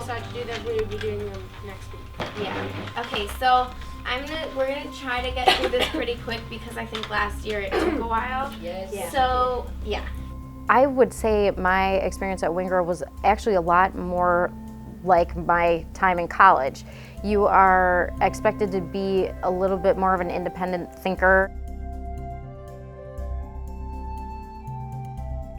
decide to do that, we will be doing them next week. Yeah. Okay, so we're gonna try to get through this pretty quick because I think last year it took a while. Yes. Yeah. So, yeah. I would say my experience at Wingra was actually a lot more like my time in college. You are expected to be a little bit more of an independent thinker.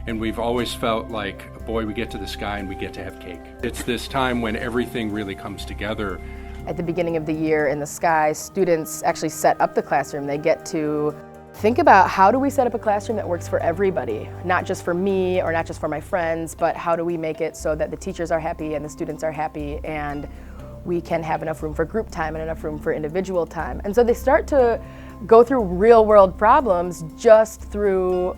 And we've always felt like, boy, we get to the sky and we get to have cake. It's this time when everything really comes together. At the beginning of the year in the sky, students actually set up the classroom. They get to think about how do we set up a classroom that works for everybody, not just for me or not just for my friends, but how do we make it so that the teachers are happy and the students are happy and we can have enough room for group time and enough room for individual time. And so they start to go through real world problems just through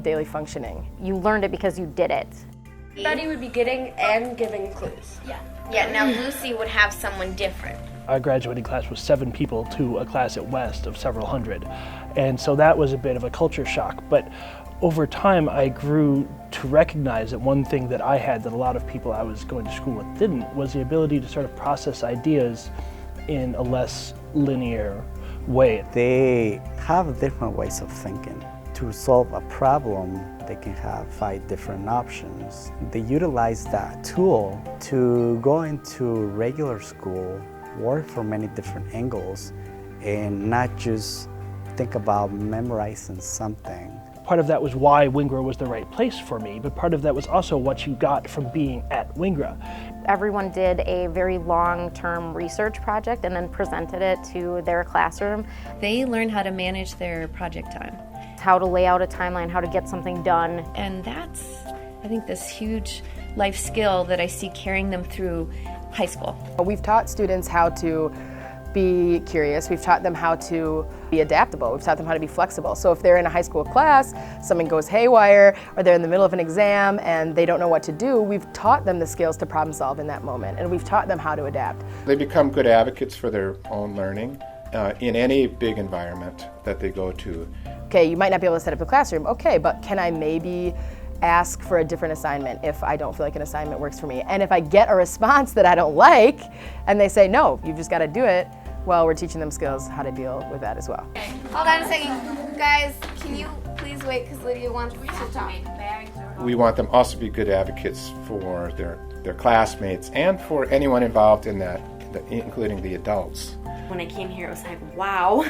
daily functioning. You learned it because you did it. Everybody would be getting and giving clues. Yeah. Yeah, now Lucy would have someone different. Our graduating class was 7 people to a class at West of several hundred. And so that was a bit of a culture shock. But over time, I grew to recognize that one thing that I had that a lot of people I was going to school with didn't was the ability to sort of process ideas in a less linear way. They have different ways of thinking. To solve a problem, they can have 5 different options. They utilize that tool to go into regular school, work from many different angles, and not just think about memorizing something. Part of that was why Wingra was the right place for me, but part of that was also what you got from being at Wingra. Everyone did a very long-term research project and then presented it to their classroom. They learn how to manage their project time. How to lay out a timeline, how to get something done. And that's, I think, this huge life skill that I see carrying them through high school. We've taught students how to be curious. We've taught them how to be adaptable. We've taught them how to be flexible. So if they're in a high school class, something goes haywire, or they're in the middle of an exam and they don't know what to do, we've taught them the skills to problem solve in that moment, and we've taught them how to adapt. They become good advocates for their own learning in any big environment that they go to. Okay, you might not be able to set up a classroom. Okay, but can I maybe ask for a different assignment if I don't feel like an assignment works for me? And if I get a response that I don't like, and they say, no, you've just got to do it, well, we're teaching them skills how to deal with that as well. Okay. Hold on a second. Guys, can you please wait because Lydia wants to talk. We want them also to be good advocates for their classmates and for anyone involved in that, including the adults. When I came here, it was like, wow,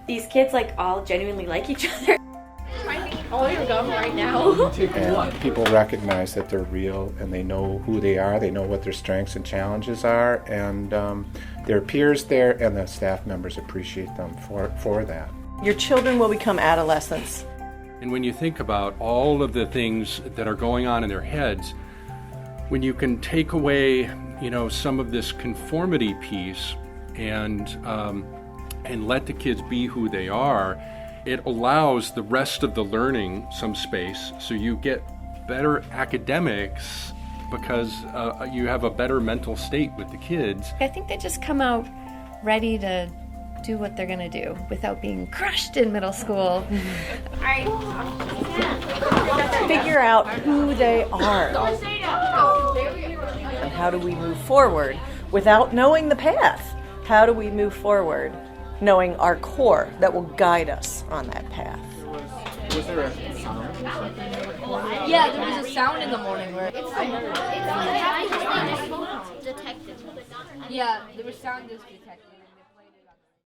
these kids all genuinely like each other. All your gum right now. And people recognize that they're real and they know who they are, they know what their strengths and challenges are, and their peers there and the staff members appreciate them for that. Your children will become adolescents. And when you think about all of the things that are going on in their heads, when you can take away, some of this conformity piece and let the kids be who they are, it allows the rest of the learning some space, so you get better academics because you have a better mental state with the kids. I think they just come out ready to do what they're going to do without being crushed in middle school. All right. Figure out who they are. And how do we move forward without knowing the path? How do we move forward knowing our core that will guide us on that path? Was there a sound? Yeah, there was a sound in the morning where Detected. yeah, there was sound that's detected.